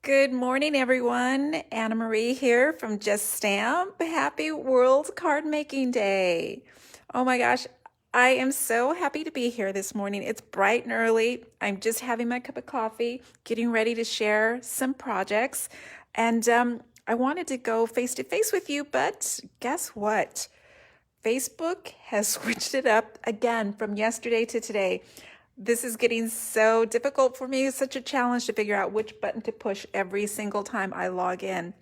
Good morning, everyone. Anna Marie here from Just Stamp. Happy World Card Making Day. Oh my gosh, I am so happy to be here this morning. It's bright and early. I'm just having my cup of coffee, getting ready to share some projects. And I wanted to go face to face with you, but guess what? Facebook has switched it up again from yesterday to today. This is getting so difficult for me. It's such a challenge to figure out which button to push every single time I log in.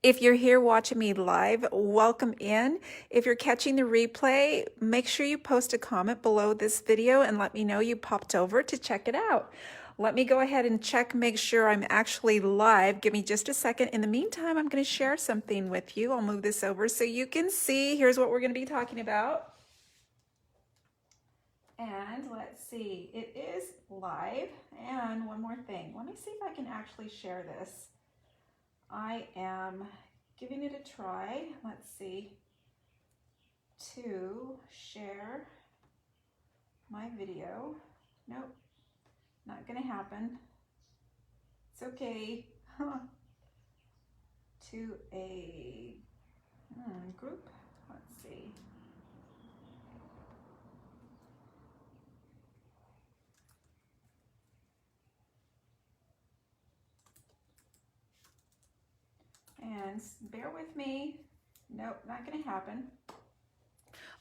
If you're here watching me live, welcome in. If you're catching the replay, make sure you post a comment below this video and let me know you popped over to check it out. Let me go ahead and check, make sure I'm actually live. Give me just a second. In the meantime, I'm going to share something with you. I'll move this over so you can see. Here's what we're going to be talking about. And let's see, it is live. And one more thing, let me see if I can actually share this. I am giving it a try. Let's see, to share my video. Nope, not gonna happen. It's okay. To a group, let's see. And bear with me. Nope, not gonna happen.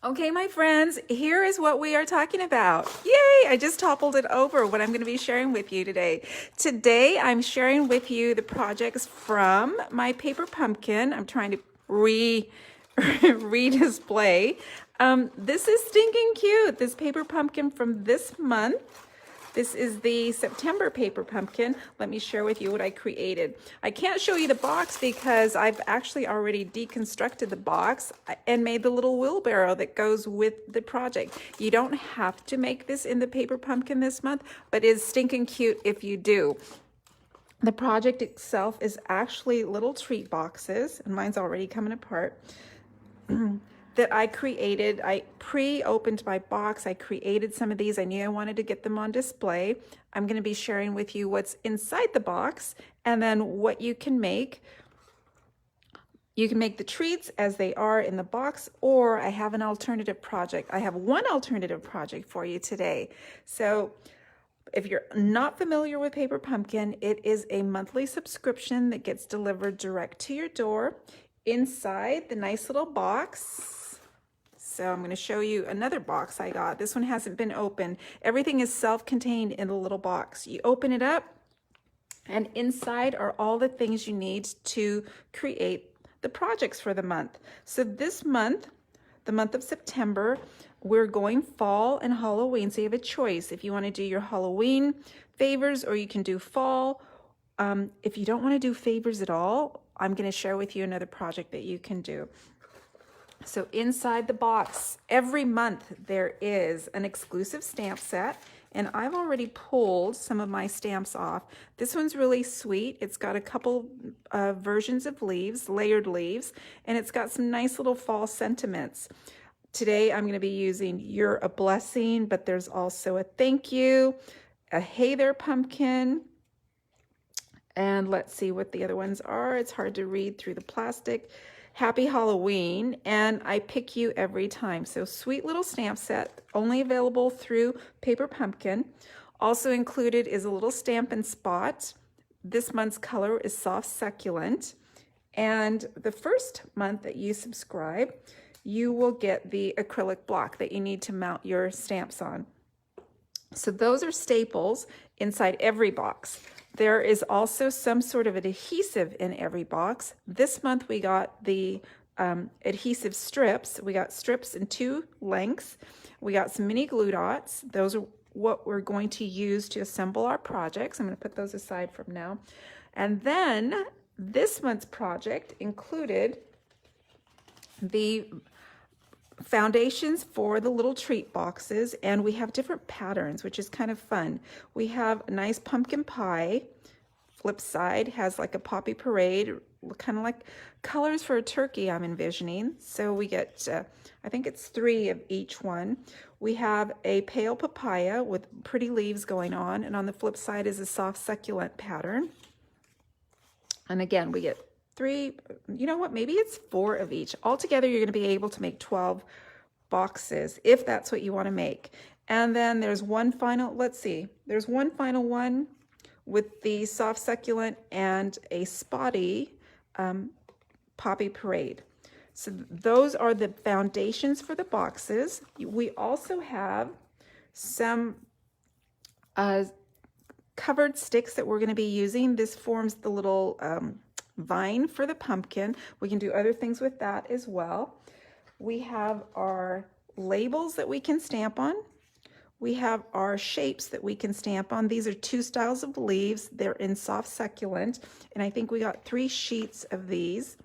Okay, my friends, here is what we are talking about. Yay, I just toppled it over, what I'm gonna be sharing with you today. Today, I'm sharing with you the projects from my paper pumpkin. I'm trying to re-display. This is stinking cute, this paper pumpkin from this month. This is the September paper pumpkin. Let me share with you what I created. I can't show you the box because I've actually already deconstructed the box and made the little wheelbarrow that goes with the project. You don't have to make this in the paper pumpkin this month, but it's stinking cute if you do. The project itself is actually little treat boxes, and mine's already coming apart. That I created. I pre-opened my box. I created some of these. I knew I wanted to get them on display. I'm going to be sharing with you what's inside the box and then what you can make. You can make the treats as they are in the box, or I have an alternative project. I have one alternative project for you today. So if you're not familiar with Paper Pumpkin, it is a monthly subscription that gets delivered direct to your door. Inside the nice little box, so I'm going to show you another box I got. This one hasn't been opened. Everything is self-contained in the little box. You open it up, and inside are all the things you need to create the projects for the month. So this month, the month of September, we're going fall and Halloween. So you have a choice if you want to do your Halloween favors or you can do fall. If you don't want to do favors at all, I'm going to share with you another project that you can do. So inside the box, every month there is an exclusive stamp set, and I've already pulled some of my stamps off. This one's really sweet. It's got a couple versions of leaves, layered leaves, and it's got some nice little fall sentiments. Today I'm going to be using You're a Blessing, but there's also a thank you, a hey there pumpkin, and let's see what the other ones are. It's hard to read through the plastic. Happy Halloween, and I pick you every time. So sweet little stamp set, only available through Paper Pumpkin. Also included is a little Stampin' Spot. This month's color is Soft Succulent. And the first month that you subscribe, you will get the acrylic block that you need to mount your stamps on. So those are staples inside every box. There is also some sort of adhesive in every box. This month we got the adhesive strips. We got strips in 2 lengths. We got some mini glue dots. Those are what we're going to use to assemble our projects. I'm going to put those aside from now. And then this month's project included the foundations for the little treat boxes, and we have different patterns, which is kind of fun. We have a nice pumpkin pie. Flip side has like a poppy parade, kind of like colors for a turkey I'm envisioning. So we get, I think it's 3 of each one. We have a pale papaya with pretty leaves going on, and on the flip side is a soft succulent pattern. And again, we get 3, you know what, maybe it's 4 of each. Altogether, you're going to be able to make 12 boxes if that's what you want to make. And then there's one final, let's see, there's one final one with the soft succulent and a spotty poppy parade. So those are the foundations for the boxes. We also have some covered sticks that we're going to be using. This forms the little vine for the pumpkin. We can do other things with that as well. We have our labels that we can stamp on. We have our shapes that we can stamp on. These are 2 styles of leaves. They're in soft succulent, and I think we got 3 sheets of these.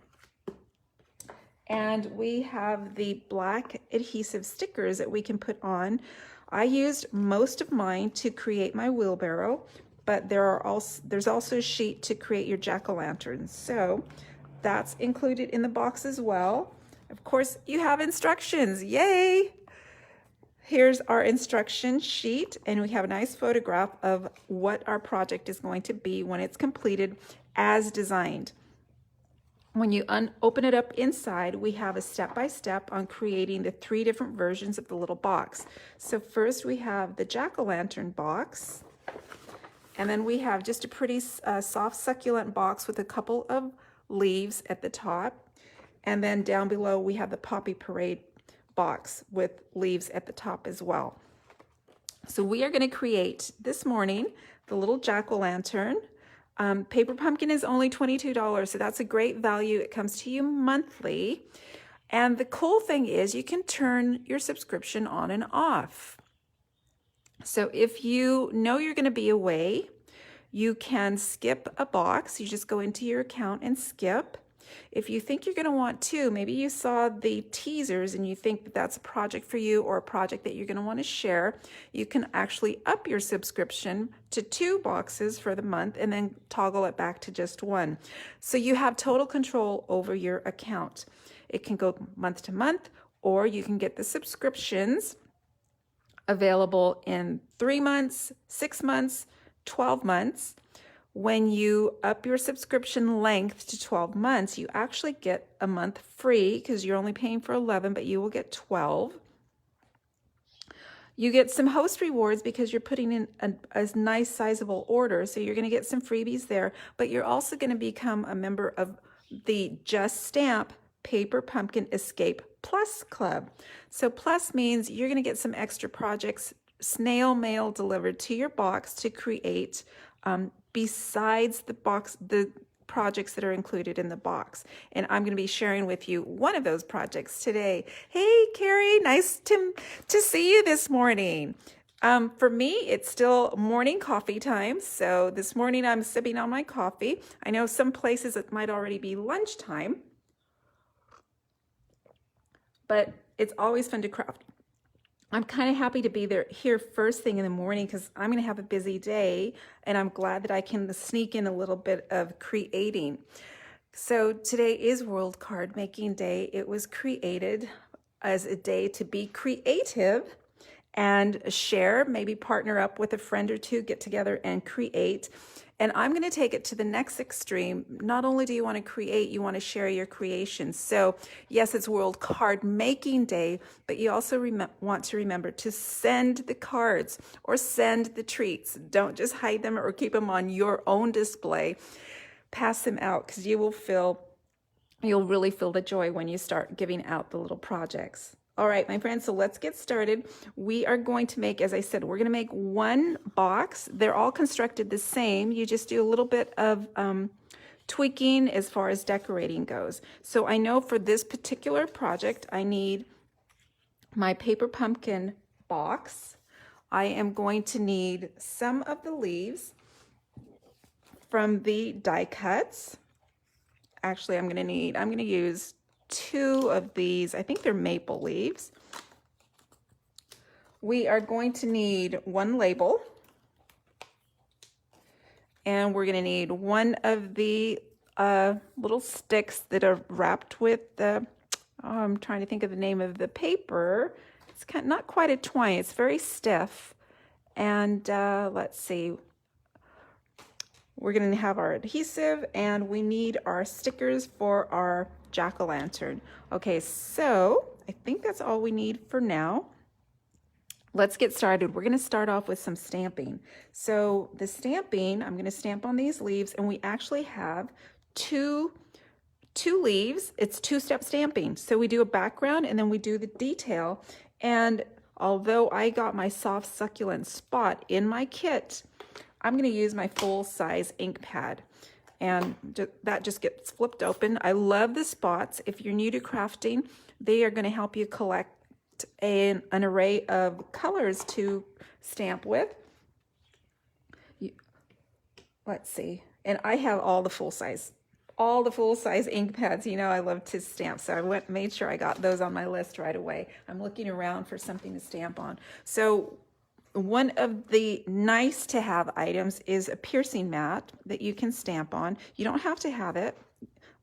And we have the black adhesive stickers that we can put on. I used most of mine to create my wheelbarrow, but there's also a sheet to create your jack-o'-lanterns. So that's included in the box as well. Of course, you have instructions. Yay! Here's our instruction sheet, and we have a nice photograph of what our project is going to be when it's completed as designed. When you open it up inside, we have a step-by-step on creating the 3 different versions of the little box. So first we have the jack-o'-lantern box, and then we have just a pretty soft succulent box with a couple of leaves at the top. And then down below we have the poppy parade box with leaves at the top as well. So we are going to create this morning the little jack-o'-lantern. Paper pumpkin is only $22, so that's a great value. It comes to you monthly. And the cool thing is you can turn your subscription on and off. So if you know you're going to be away, you can skip a box. You just go into your account and skip. If you think you're going to want to, maybe you saw the teasers and you think that that's a project for you or a project that you're going to want to share, you can actually up your subscription to 2 boxes for the month and then toggle it back to just 1. So you have total control over your account. It can go month to month, or you can get the subscriptions available in 3 months, 6 months, 12 months. When you up your subscription length to 12 months, you actually get a month free because you're only paying for 11, but you will get 12. You get some host rewards because you're putting in a nice sizable order, so you're going to get some freebies there, but you're also going to become a member of the Just Stamp Paper Pumpkin Escape Plus Club. So Plus means you're going to get some extra projects snail mail delivered to your box to create besides the projects that are included in the box. And I'm going to be sharing with you one of those projects today. Hey, Carrie, nice to see you this morning. For me, it's still morning coffee time. So this morning I'm sipping on my coffee. I know some places it might already be lunchtime, but it's always fun to craft. I'm kind of happy to be here first thing in the morning because I'm going to have a busy day, and I'm glad that I can sneak in a little bit of creating. So today is World Card Making Day. It was created as a day to be creative and share, maybe partner up with a friend or two, get together and create. And I'm going to take it to the next extreme. Not only do you want to create, you want to share your creations. So yes, it's World Card Making Day, but you also want to remember to send the cards or send the treats. Don't just hide them or keep them on your own display. Pass them out because you'll really feel the joy when you start giving out the little projects. All right, my friends, so let's get started. We are going to make, as I said, we're going to make 1 box. They're all constructed the same. You just do a little bit of tweaking as far as decorating goes. So I know for this particular project, I need my paper pumpkin box. I am going to need some of the leaves from the die cuts. Actually, I'm going to use 2 of these. I think they're maple leaves. We are going to need 1 label, and we're going to need 1 of the little sticks that are wrapped with the, I'm trying to think of the name of the paper. It's not quite a twine. It's very stiff. And let's see. we're going to have our adhesive, and we need our stickers for our jack-o'-lantern. Okay, so I think that's all we need for now. Let's get started. We're going to start off with some stamping. So the stamping, I'm going to stamp on these leaves, and we actually have two leaves. It's two-step stamping. So we do a background and then we do the detail. And although I got my soft succulent spot in my kit, I'm going to use my full-size ink pad, and that just gets flipped open. I love the spots. If you're new to crafting, they are going to help you collect an array of colors to stamp with. Let's see. And I have all the full-size ink pads. You know, I love to stamp, so I made sure I got those on my list right away. I'm looking around for something to stamp on. So one of the nice to have items is a piercing mat that you can stamp on. You don't have to have it.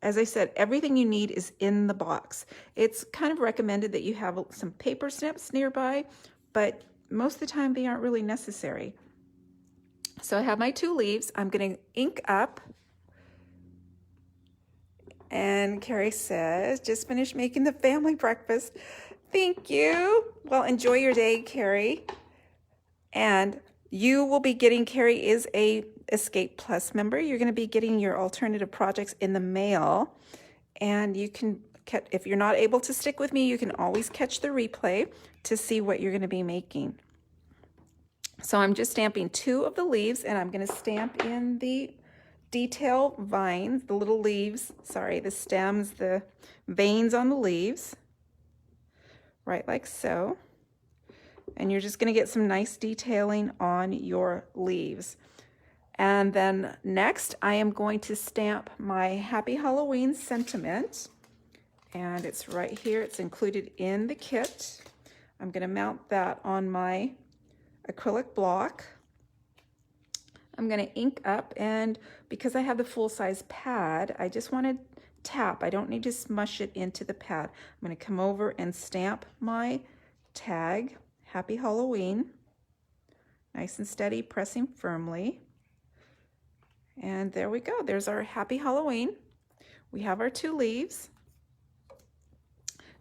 As I said, everything you need is in the box. It's kind of recommended that you have some paper snips nearby, but most of the time they aren't really necessary. So I have my two leaves. I'm going to ink up. And Carrie says, just finished making the family breakfast. Thank you. Well, enjoy your day, Carrie. And you will be getting, Carrie is a Escape Plus member. You're going to be getting your alternative projects in the mail. And you can, if you're not able to stick with me, you can always catch the replay to see what you're going to be making. So I'm just stamping two of the leaves, and I'm going to stamp in the detail vines, the little leaves, sorry, the stems, the veins on the leaves, right like so. And you're just going to get some nice detailing on your leaves. And then next, I am going to stamp my Happy Halloween sentiment. And it's right here. It's included in the kit. I'm going to mount that on my acrylic block. I'm going to ink up, and because I have the full-size pad, I just want to tap. I don't need to smush it into the pad. I'm going to come over and stamp my tag, Happy Halloween, nice and steady, pressing firmly. And there we go. There's our Happy Halloween. We have our two leaves.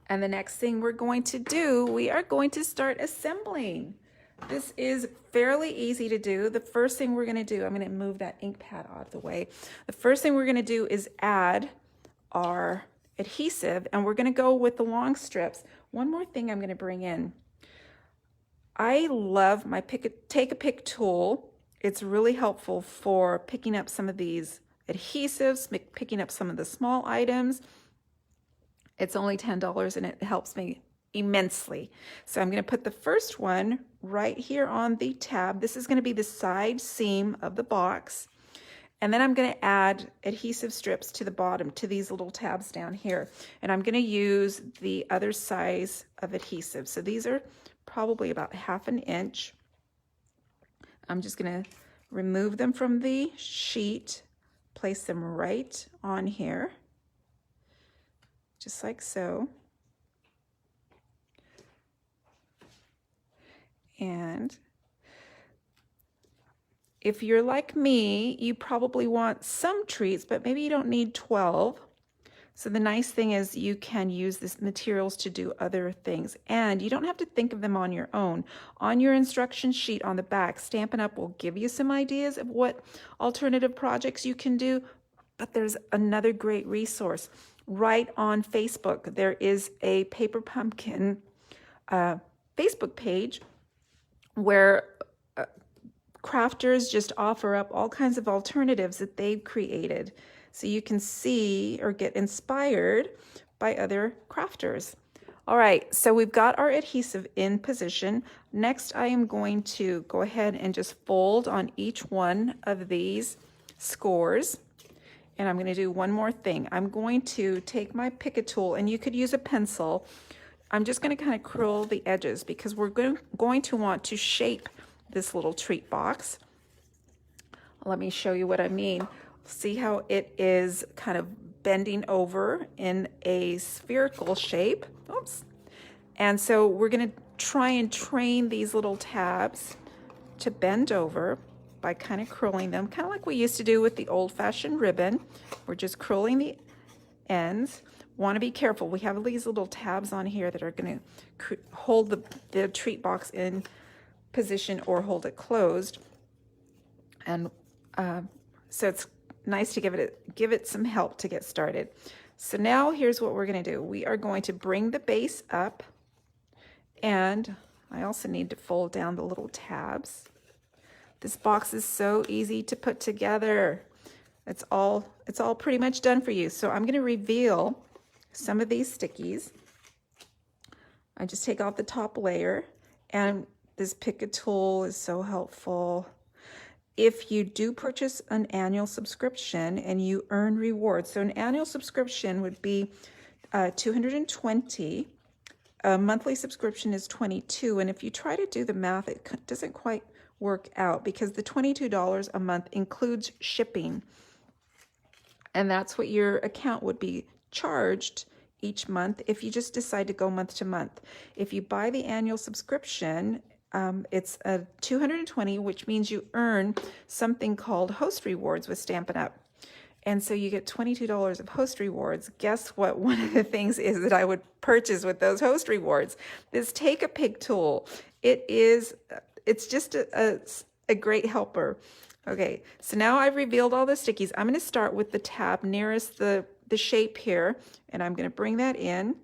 And the next thing we're going to do, we are going to start assembling. This is fairly easy to do. The first thing we're going to do, I'm going to move that ink pad out of the way. The first thing we're going to do is add our adhesive, and we're going to go with the long strips. One more thing I'm going to bring in. I love my Take a Pick tool. It's really helpful for picking up some of these adhesives, picking up some of the small items. It's only $10 and it helps me immensely. So I'm going to put the first one right here on the tab. This is going to be the side seam of the box. And then I'm going to add adhesive strips to the bottom, to these little tabs down here. And I'm going to use the other size of adhesive. So these are probably about 1/2 inch. I'm just going to remove them from the sheet, place them right on here, just like so. And if you're like me, you probably want some treats, but maybe you don't need 12. So the nice thing is you can use these materials to do other things, and you don't have to think of them on your own. On your instruction sheet on the back, Stampin' Up! Will give you some ideas of what alternative projects you can do, but there's another great resource. Right on Facebook, there is a Paper Pumpkin Facebook page where crafters just offer up all kinds of alternatives that they've created, so you can see or get inspired by other crafters. All right, so we've got our adhesive in position. Next, I am going to go ahead and just fold on each one of these scores. And I'm going to do one more thing. I'm going to take my Pick-a tool, and you could use a pencil. I'm just going to kind of curl the edges because we're going to want to shape this little treat box. Let me show you what I mean. See how it is kind of bending over in a spherical shape. Oops. And so we're going to try and train these little tabs to bend over, by kind of curling them, kind of like we used to do with the old-fashioned ribbon. We're just curling the ends. Want to be careful. We have these little tabs on here that are going to hold the treat box in position or hold it closed. And so it's nice to give it some help to get started. So now here's what we're going to do. We are going to bring the base up, and I also need to fold down the little tabs. This box is so easy to put together. It's all pretty much done for you. So I'm going to reveal some of these stickies. I just take off the top layer, and this pick a tool is so helpful. If you do purchase an annual subscription and you earn rewards, so an annual subscription would be $220. A monthly subscription is $22, and if you try to do the math, it doesn't quite work out because the $22 a month includes shipping, and that's what your account would be charged each month if you just decide to go month to month. If you buy the annual subscription, it's a $220, which means you earn something called host rewards with Stampin' Up. And so you get $22 of host rewards. Guess what one of the things is that I would purchase with those host rewards? This Take a Pig tool. It's just a great helper. Okay, so now I've revealed all the stickies. I'm going to start with the tab nearest the shape here, and I'm going to bring that in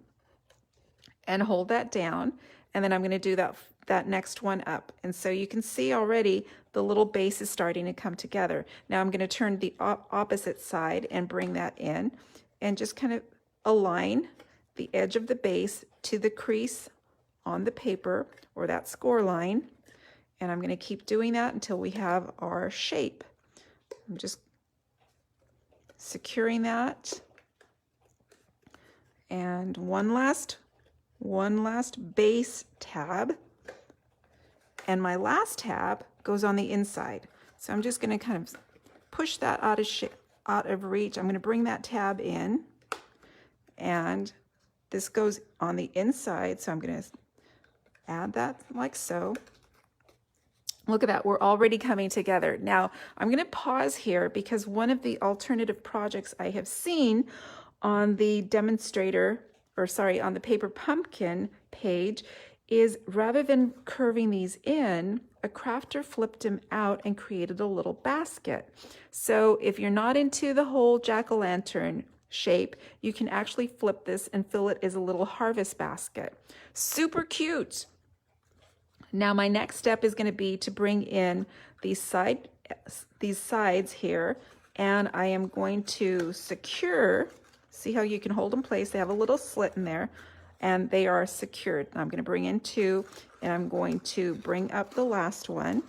and hold that down, and then I'm going to do that next one up. And so you can see already the little base is starting to come together. Now I'm going to turn the opposite side and bring that in and just kind of align the edge of the base to the crease on the paper, or that score line. And I'm going to keep doing that until we have our shape. I'm just securing that. And one last base tab. And my last tab goes on the inside. So I'm just going to kind of push that out of reach. I'm going to bring that tab in, and this goes on the inside. So I'm going to add that like so. Look at that, we're already coming together. Now I'm going to pause here because one of the alternative projects I have seen on the demonstrator, or sorry, on the Paper Pumpkin page, is rather than curving these in, a crafter flipped them out and created a little basket. So if you're not into the whole jack-o'-lantern shape, you can actually flip this and fill it as a little harvest basket. Super cute. Now my next step is going to be to bring in these sides here, and I am going to secure, see how you can hold in place, they have a little slit in there, and they are secured. I'm going to bring in two, and I'm going to bring up the last one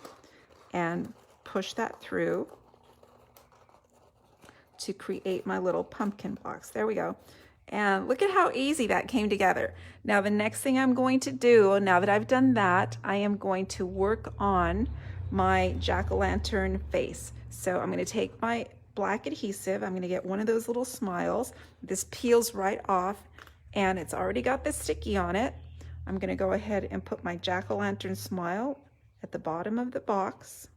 and push that through to create my little pumpkin box. There we go. And look at how easy that came together. Now the next thing I'm going to do, now that I've done that, I am going to work on my jack-o'-lantern face. So I'm going to take my black adhesive, I'm going to get one of those little smiles. This peels right off, and it's already got the sticky on it. I'm going to go ahead and put my jack-o'-lantern smile at the bottom of the box.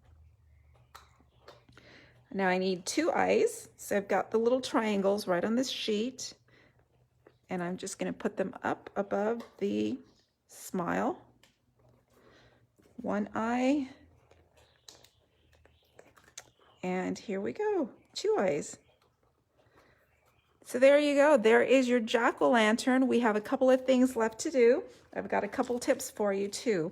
Now I need two eyes, so I've got the little triangles right on this sheet, and I'm just going to put them up above the smile. One eye, and here we go, two eyes. So there you go, there is your jack-o'-lantern. We have a couple of things left to do. I've got a couple tips for you too.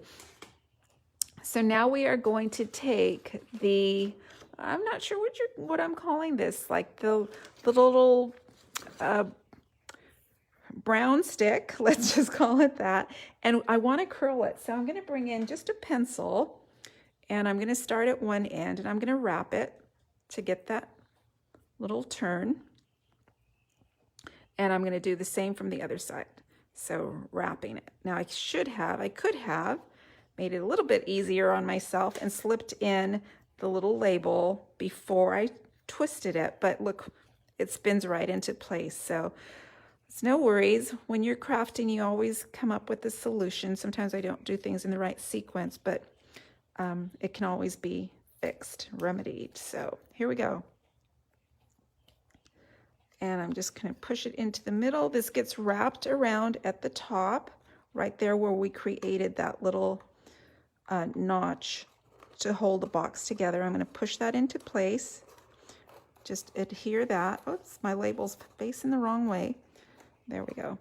So now we are going to take the, I'm not sure what I'm calling this, like the little brown stick, let's just call it that, and I want to curl it. So I'm going to bring in just a pencil, and I'm going to start at one end, and I'm going to wrap it to get that little turn, and I'm going to do the same from the other side. So wrapping it. Now I could have made it a little bit easier on myself and slipped in the little label before I twisted it, but look, it spins right into place. So it's no worries. When you're crafting, you always come up with a solution. Sometimes I don't do things in the right sequence, but it can always be fixed, remedied. So here we go. And I'm just going to push it into the middle. This gets wrapped around at the top, right there where we created that little notch to hold the box together. I'm going to push that into place. Just adhere that. Oops, my label's facing the wrong way. There we go.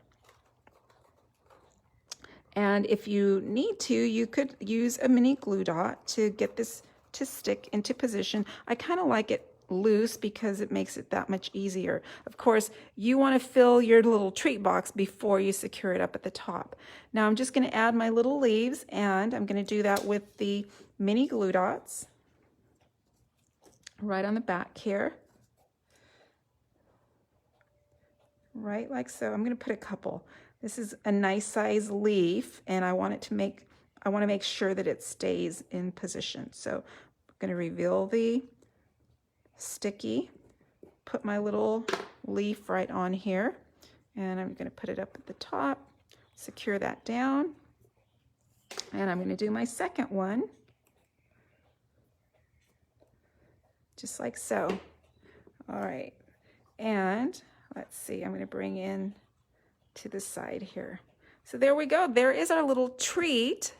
And if you need to, you could use a mini glue dot to get this to stick into position. I kind of like it loose because it makes it that much easier. Of course, you want to fill your little treat box before you secure it up at the top. Now I'm just going to add my little leaves, and I'm going to do that with the mini glue dots right on the back here. Right like so. I'm going to put a couple. This is a nice size leaf, and I want to make sure that it stays in position. So I'm going to reveal the sticky, put my little leaf right on here, and I'm going to put it up at the top, secure that down, and I'm going to do my second one just like so. All right, and let's see, I'm going to bring in to the side here. So there we go. There is our little treat.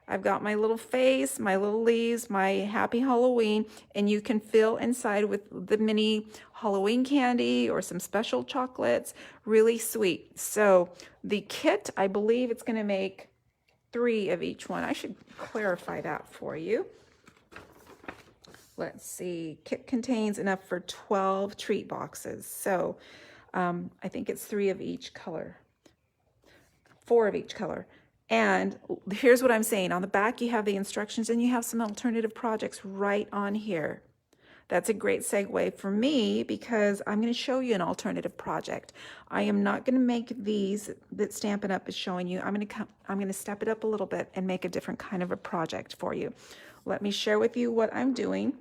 I've got my little face, my little leaves, my happy Halloween, and you can fill inside with the mini Halloween candy or some special chocolates. Really sweet. So the kit, I believe it's going to make 3 of each one. I should clarify that for you. Let's see. Kit contains enough for 12 treat boxes. So I think it's 3 of each color. 4 of each color. And here's what I'm saying. On the back, you have the instructions, and you have some alternative projects right on here. That's a great segue for me because I'm going to show you an alternative project. I am not going to make these that Stampin' Up! Is showing you. I'm going to step it up a little bit and make a different kind of a project for you. Let me share with you what I'm doing.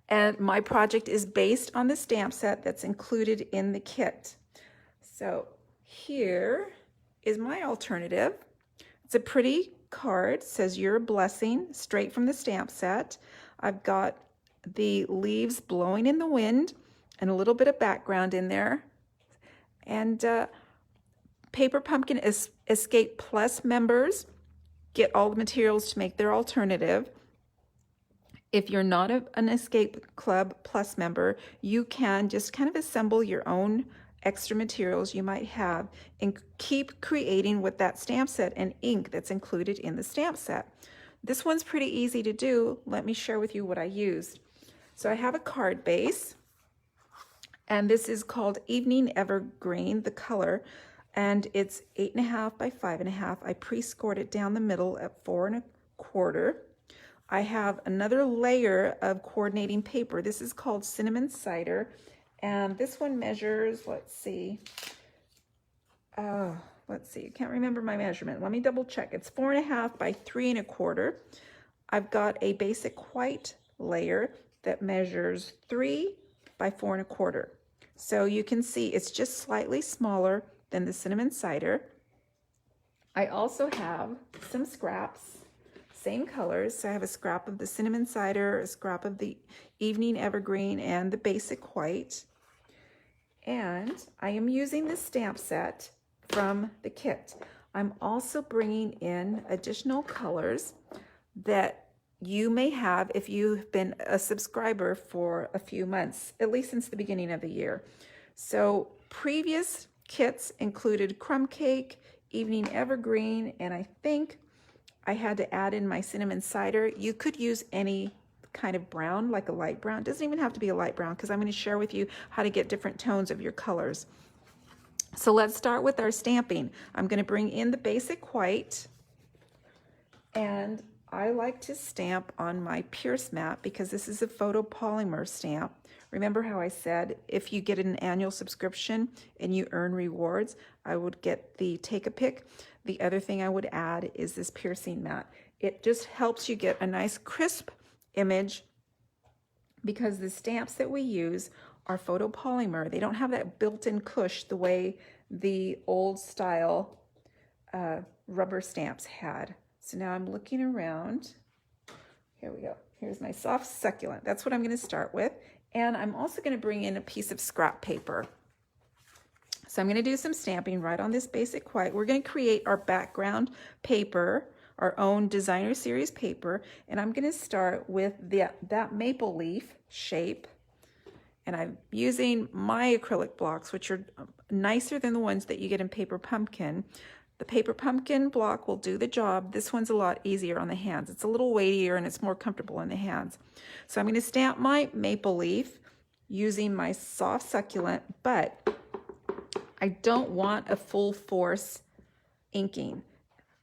And my project is based on the stamp set that's included in the kit. So here is my alternative. It's a pretty card. It says "You're a Blessing," straight from the stamp set. I've got the leaves blowing in the wind and a little bit of background in there. And Paper Pumpkin Escape Plus members get all the materials to make their alternative. If you're not an Escape Club Plus member, you can just kind of assemble your own extra materials you might have and keep creating with that stamp set and ink that's included in the stamp set. This one's pretty easy to do. Let me share with you what I used. So I have a card base, and this is called Evening Evergreen, the color, and it's 8.5 by 5.5. I pre-scored it down the middle at 4 1/4. I have another layer of coordinating paper. This is called Cinnamon Cider. And this one measures, let's see, I can't remember my measurement. Let me double check. It's 4.5 by 3 1/4. I've got a basic white layer that measures 3 by 4 1/4. So you can see it's just slightly smaller than the Cinnamon Cider. I also have some scraps, same colors. So I have a scrap of the Cinnamon Cider, a scrap of the Evening Evergreen, and the basic white. And I am using this stamp set from the kit. I'm also bringing in additional colors that you may have if you've been a subscriber for a few months, at least since the beginning of the year. So previous kits included Crumb Cake, Evening Evergreen, and I think I had to add in my Cinnamon Cider. You could use any kind of brown, like a light brown. It doesn't even have to be a light brown because I'm going to share with you how to get different tones of your colors. So let's start with our stamping. I'm going to bring in the basic white, and I like to stamp on my Pierce mat because this is a photopolymer stamp. Remember how I said if you get an annual subscription and you earn rewards, I would get the Take a Pic. The other thing I would add is this piercing mat. It just helps you get a nice crisp image because the stamps that we use are photopolymer. They don't have that built-in cush the way the old style rubber stamps had. So now I'm looking around. Here we go. Here's my soft succulent. That's what I'm going to start with. And I'm also going to bring in a piece of scrap paper. So I'm going to do some stamping right on this basic white. We're going to create our background paper, our own designer series paper. And I'm going to start with that maple leaf shape. And I'm using my acrylic blocks, which are nicer than the ones that you get in Paper Pumpkin. The Paper Pumpkin block will do the job. This one's a lot easier on the hands. It's a little weightier and it's more comfortable in the hands. So I'm going to stamp my maple leaf using my soft succulent, but I don't want a full force inking.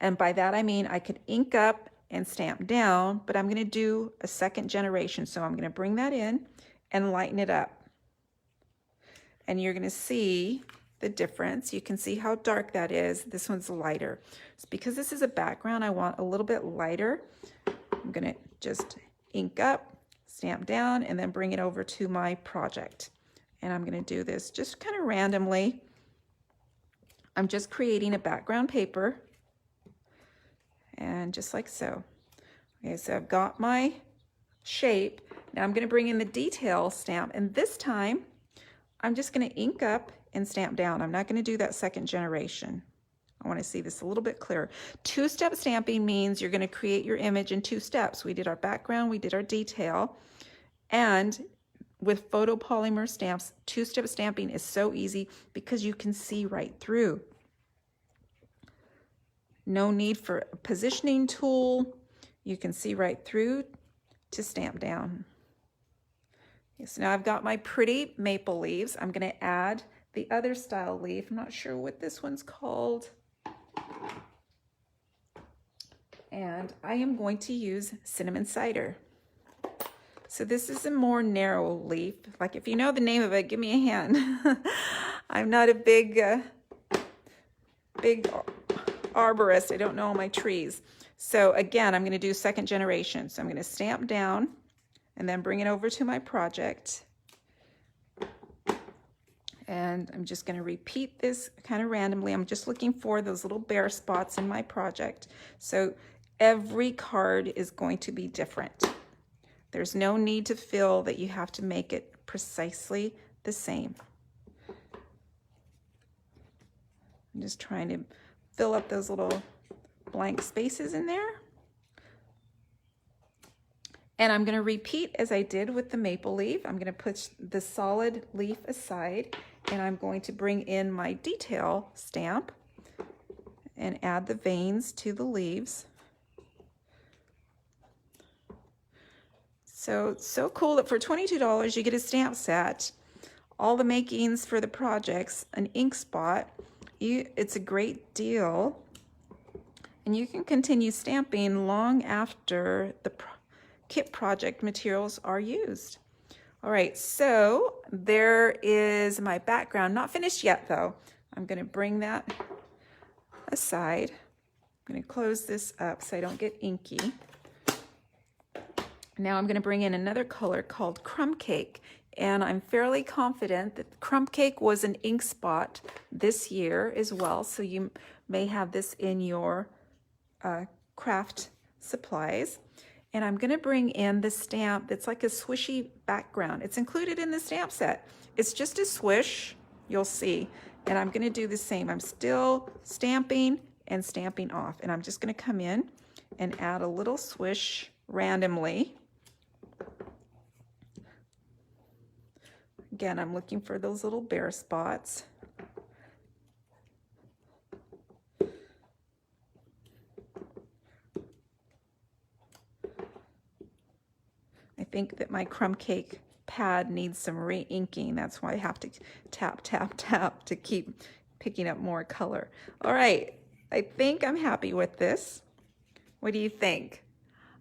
And by that I mean I could ink up and stamp down, but I'm going to do a second generation. So I'm going to bring that in and lighten it up. And you're going to see the difference. You can see how dark that is. This one's lighter. So because this is a background, I want a little bit lighter. I'm going to just ink up, stamp down, and then bring it over to my project. And I'm going to do this just kind of randomly. I'm just creating a background paper. And just like so. Okay, so I've got my shape. Now I'm going to bring in the detail stamp, and this time I'm just going to ink up and stamp down. I'm not going to do that second generation. I want to see this a little bit clearer. Two-step stamping means you're going to create your image in 2 steps. We did our background, we did our detail, and with photopolymer stamps, 2-step stamping is so easy because you can see right through. No need for a positioning tool. You can see right through to stamp down. Okay, so now I've got my pretty maple leaves. I'm going to add the other style leaf. I'm not sure what this one's called. And I am going to use cinnamon cider. So this is a more narrow leaf. Like if you know the name of it, give me a hand. I'm not a big arborist. I don't know all my trees. So again, I'm going to do second generation. So I'm going to stamp down and then bring it over to my project. And I'm just going to repeat this kind of randomly. I'm just looking for those little bare spots in my project. So every card is going to be different. There's no need to feel that you have to make it precisely the same. I'm just trying to fill up those little blank spaces in there. And I'm going to repeat as I did with the maple leaf. I'm going to put the solid leaf aside, and I'm going to bring in my detail stamp and add the veins to the leaves. So cool that for $22 you get a stamp set, all the makings for the projects, an ink spot. It's a great deal, and you can continue stamping long after the kit project materials are used. All right, so there is my background, not finished yet though. I'm going to bring that aside. I'm going to close this up so I don't get inky. Now I'm going to bring in another color called Crumb Cake, and I'm fairly confident that Crumb Cake was an ink spot this year as well, so you may have this in your craft supplies. And I'm going to bring in the stamp that's like a swishy background. It's included in the stamp set. It's just a swish, you'll see. And I'm going to do the same. I'm still stamping and stamping off. And I'm just going to come in and add a little swish randomly. Again, I'm looking for those little bare spots. I think that my Crumb Cake pad needs some re-inking. That's why I have to tap, tap, tap to keep picking up more color. All right, I think I'm happy with this. What do you think?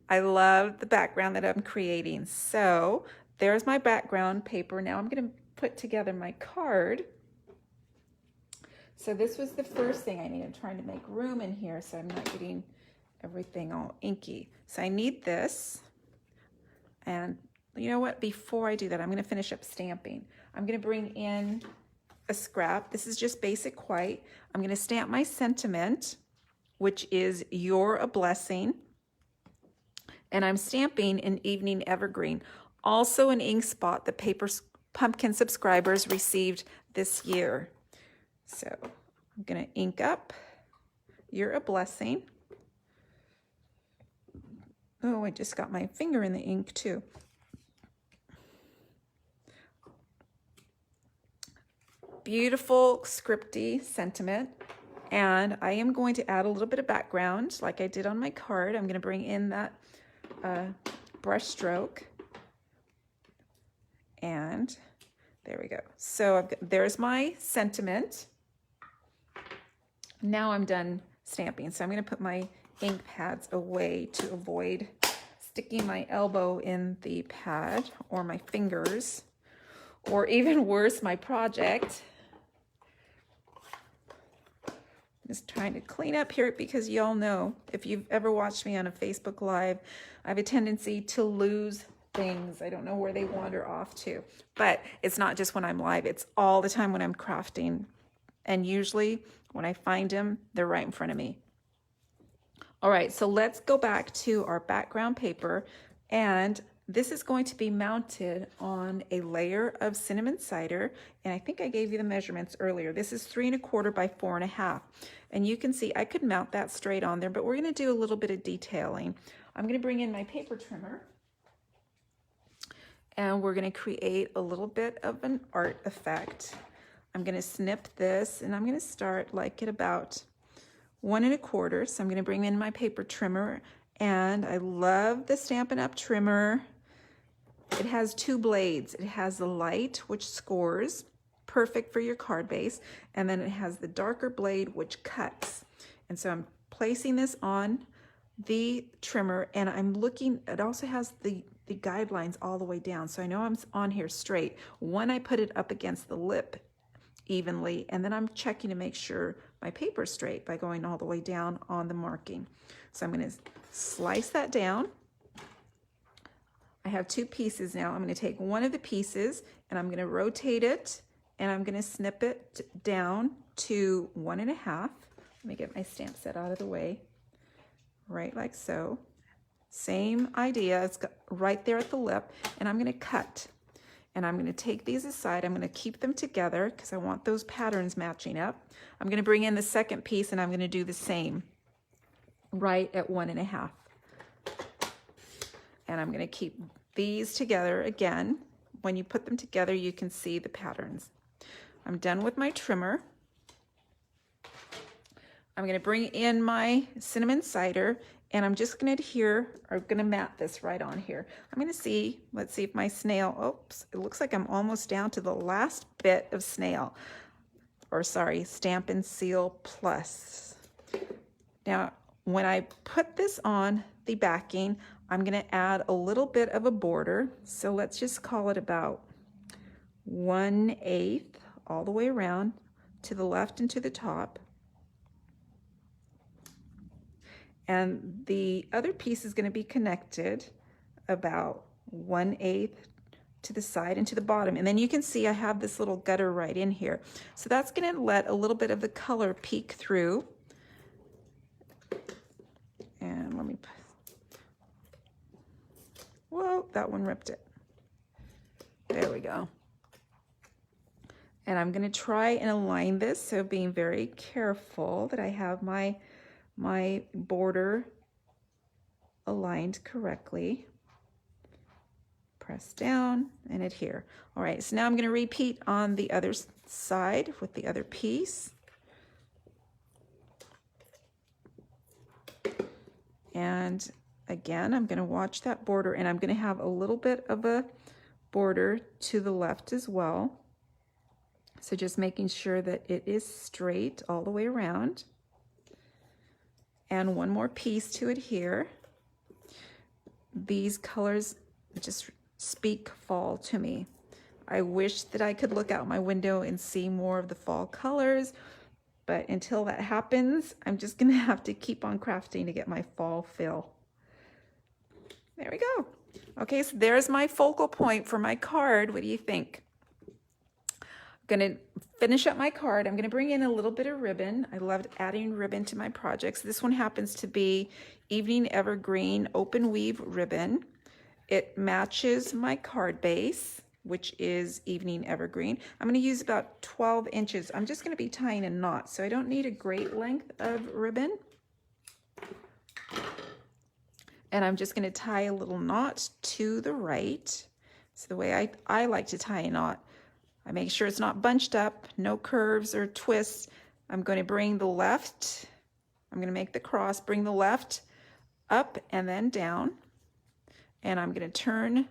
I love the background that I'm creating. So there's my background paper. Now I'm going to put together my card. So this was the first thing I needed. I'm trying to make room in here so I'm not getting everything all inky. So I need this. And you know what? Before I do that, I'm going to finish up stamping. I'm going to bring in a scrap. This is just basic white. I'm going to stamp my sentiment, which is "You're a blessing." And I'm stamping in Evening Evergreen, also an ink spot that Paper Pumpkin subscribers received this year. So I'm gonna ink up You're a Blessing. Oh, I just got my finger in the ink too. Beautiful scripty sentiment. And I am going to add a little bit of background like I did on my card. I'm going to bring in that brush stroke. And there we go. So there's my sentiment. Now I'm done stamping. So I'm going to put my ink pads away to avoid sticking my elbow in the pad or my fingers, or even worse, my project. Just trying to clean up here because y'all know, if you've ever watched me on a Facebook Live, I have a tendency to lose things. I don't know where they wander off to, but it's not just when I'm live, it's all the time when I'm crafting. And usually when I find them, they're right in front of me. All right, so let's go back to our background paper, and this is going to be mounted on a layer of cinnamon cider, and I think I gave you the measurements earlier. This is 3 1/4 by 4 1/2, and you can see I could mount that straight on there, but we're going to do a little bit of detailing. I'm going to bring in my paper trimmer, and we're going to create a little bit of an art effect. I'm going to snip this, and I'm going to start like at about 1 1/4. So I'm going to bring in my paper trimmer, and I love the Stampin' Up! Trimmer. It has 2 blades. It has the light, which scores, perfect for your card base, and then it has the darker blade, which cuts. And so I'm placing this on the trimmer, and I'm looking, it also has the guidelines all the way down, so I know I'm on here straight. When I put it up against the lip evenly, and then I'm checking to make sure my paper's straight by going all the way down on the marking. So I'm going to slice that down. I have 2 pieces now. I'm going to take one of the pieces and I'm going to rotate it, and I'm going to snip it down to 1 1/2. Let me get my stamp set out of the way. Right like so. Same idea. It's got right there at the lip, and I'm going to cut. And I'm going to take these aside. I'm going to keep them together because I want those patterns matching up. I'm going to bring in the second piece, and I'm going to do the same right at 1 1/2. And I'm going to keep these together again. When you put them together, you can see the patterns. I'm done with my trimmer. I'm going to bring in my cinnamon cider, and I'm just going to mat this right on here. I'm going to see, let's see if my snail, oops, it looks like I'm almost down to the last bit of snail, or sorry, Stampin' Seal Plus. Now, when I put this on the backing, I'm going to add a little bit of a border. So let's just call it about 1/8 all the way around to the left and to the top. And the other piece is going to be connected about 1/8 to the side and to the bottom. And then you can see I have this little gutter right in here. So that's going to let a little bit of the color peek through. And let me, whoa, that one ripped it. There we go. And I'm going to try and align this, so being very careful that I have my border aligned correctly. Press down and adhere. All right, so now I'm going to repeat on the other side with the other piece. And again, I'm going to watch that border, and I'm going to have a little bit of a border to the left as well. So just making sure that it is straight all the way around. And one more piece to adhere. These colors just speak fall to me. I wish that I could look out my window and see more of the fall colors, but until that happens, I'm just gonna have to keep on crafting to get my fall fill. There we go. Okay, so there's my focal point for my card. What do you think? I'm gonna finish up my card, I'm going to bring in a little bit of ribbon. I loved adding ribbon to my projects. This one happens to be Evening Evergreen Open Weave ribbon. It matches my card base, which is Evening Evergreen. I'm going to use about 12 inches. I'm just going to be tying a knot, so I don't need a great length of ribbon. And I'm just going to tie a little knot to the right. So the way I like to tie a knot, I make sure it's not bunched up, no curves or twists. I'm going to bring the left, I'm going to make the cross, bring the left up and then down. And I'm going to turn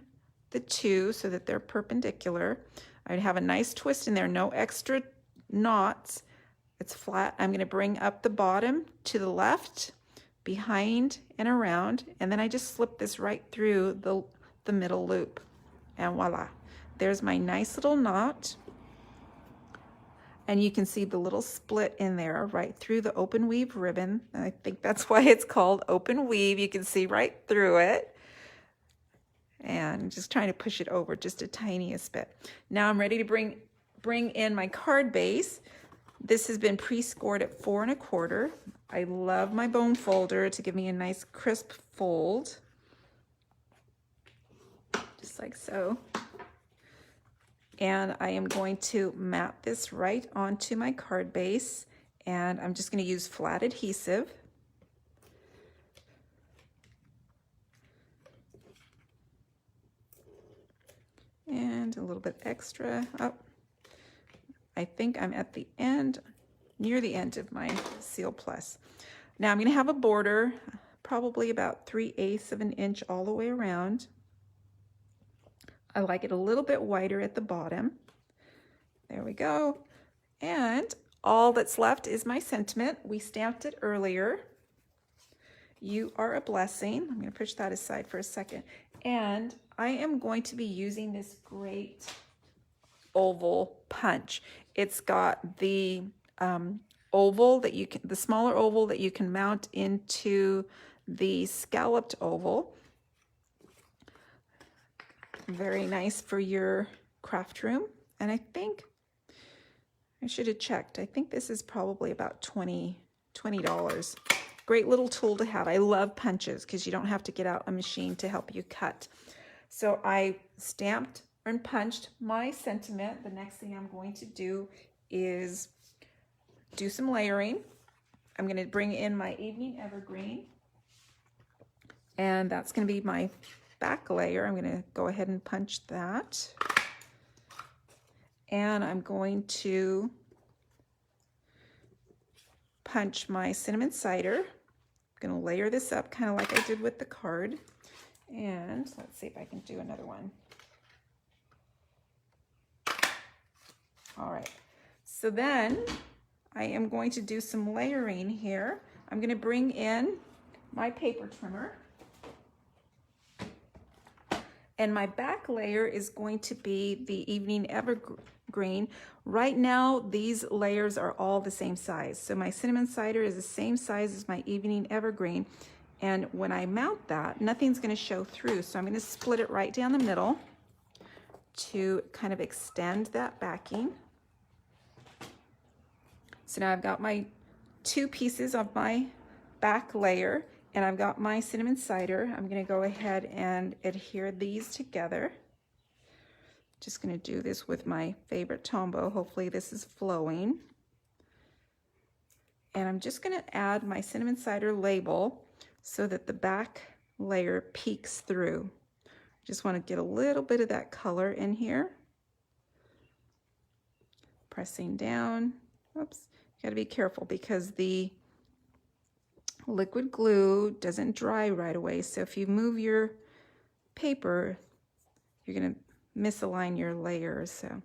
the two so that they're perpendicular. I have a nice twist in there, no extra knots. It's flat. I'm going to bring up the bottom to the left, behind and around, and then I just slip this right through the middle loop. And voila, there's my nice little knot. And you can see the little split in there right through the open weave ribbon. And I think that's why it's called open weave. You can see right through it. And I'm just trying to push it over just a tiniest bit. Now I'm ready to bring in my card base. This has been pre-scored at 4 1/4. I love my bone folder to give me a nice crisp fold. Just like so. And I am going to mat this right onto my card base, and I'm just going to use flat adhesive. And a little bit extra up. I think I'm at the end, near the end of my Seal Plus. Now I'm going to have a border, probably about 3/8 of an inch all the way around. I like it a little bit wider at the bottom. There we go. And all that's left is my sentiment. We stamped it earlier. You are a blessing. I'm going to push that aside for a second. And I am going to be using this great oval punch. It's got the oval that you can, the smaller oval that you can mount into the scalloped oval. Very nice for your craft room. And I think I should have checked. I think this is probably about $20. Great little tool to have. I love punches because you don't have to get out a machine to help you cut. So I stamped and punched my sentiment. The next thing I'm going to do is do some layering. I'm going to bring in my Evening Evergreen, and that's going to be my back layer. I'm going to go ahead and punch that. And I'm going to punch my cinnamon cider. I'm going to layer this up kind of like I did with the card. And let's see if I can do another one. All right, so then I am going to do some layering here. I'm going to bring in my paper trimmer. And my back layer is going to be the Evening Evergreen. Right now, these layers are all the same size. So my cinnamon cider is the same size as my Evening Evergreen. And when I mount that, nothing's going to show through. So I'm going to split it right down the middle to kind of extend that backing. So now I've got my two pieces of my back layer, and I've got my cinnamon cider. I'm going to go ahead and adhere these together. Just going to do this with my favorite Tombow. Hopefully this is flowing. And I'm just going to add my cinnamon cider label so that the back layer peeks through. Just want to get a little bit of that color in here. Pressing down. Oops, you got to be careful because the liquid glue doesn't dry right away. So if you move your paper, you're going to misalign your layers. So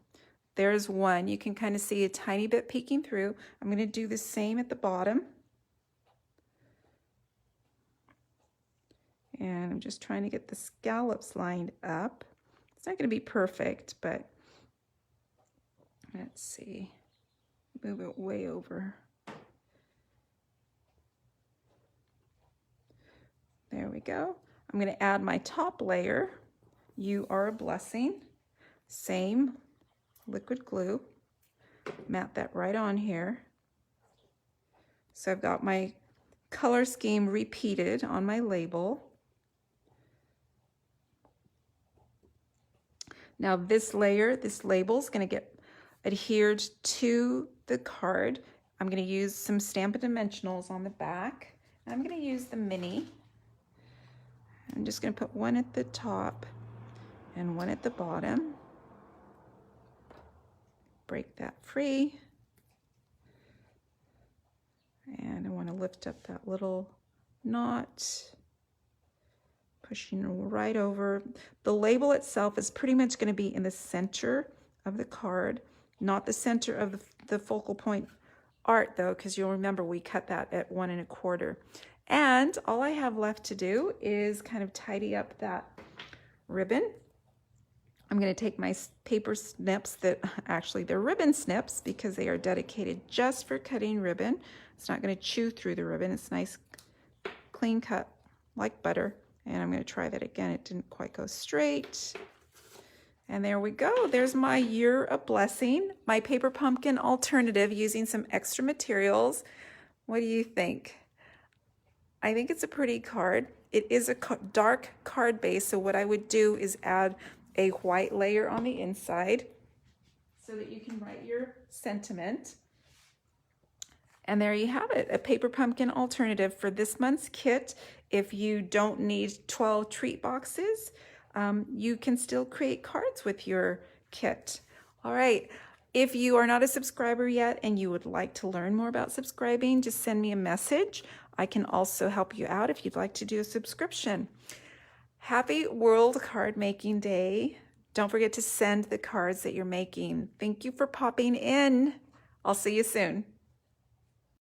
there's one. You can kind of see a tiny bit peeking through. I'm going to do the same at the bottom. And I'm just trying to get the scallops lined up. It's not going to be perfect, but let's see. Move it way over. There we go. I'm going to add my top layer. You are a blessing. Same liquid glue. mat that right on here. So I've got my color scheme repeated on my label. Now this layer, this label is going to get adhered to the card. I'm going to use some Stampin' Dimensionals on the back. I'm going to use the mini. I'm just going to put one at the top and one at the bottom. Break that free. And I want to lift up that little knot, pushing right over. The label itself is pretty much going to be in the center of the card, not the center of the focal point art though, because you'll remember we cut that at 1 1/4. And all I have left to do is kind of tidy up that ribbon. I'm going to take my paper snips that actually they're ribbon snips because they are dedicated just for cutting ribbon. It's not going to chew through the ribbon. It's nice, clean cut like butter. And I'm going to try that again. It didn't quite go straight. And there we go. There's my Year of Blessing, my paper pumpkin alternative using some extra materials. What do you think? I think it's a pretty card. It is a dark card base, so what I would do is add a white layer on the inside so that you can write your sentiment. And there you have it, a paper pumpkin alternative for this month's kit. If you don't need 12 treat boxes, you can still create cards with your kit. All right, if you are not a subscriber yet and you would like to learn more about subscribing, just send me a message. I can also help you out if you'd like to do a subscription. Happy World Card Making Day. Don't forget to send the cards that you're making. Thank you for popping in. I'll see you soon.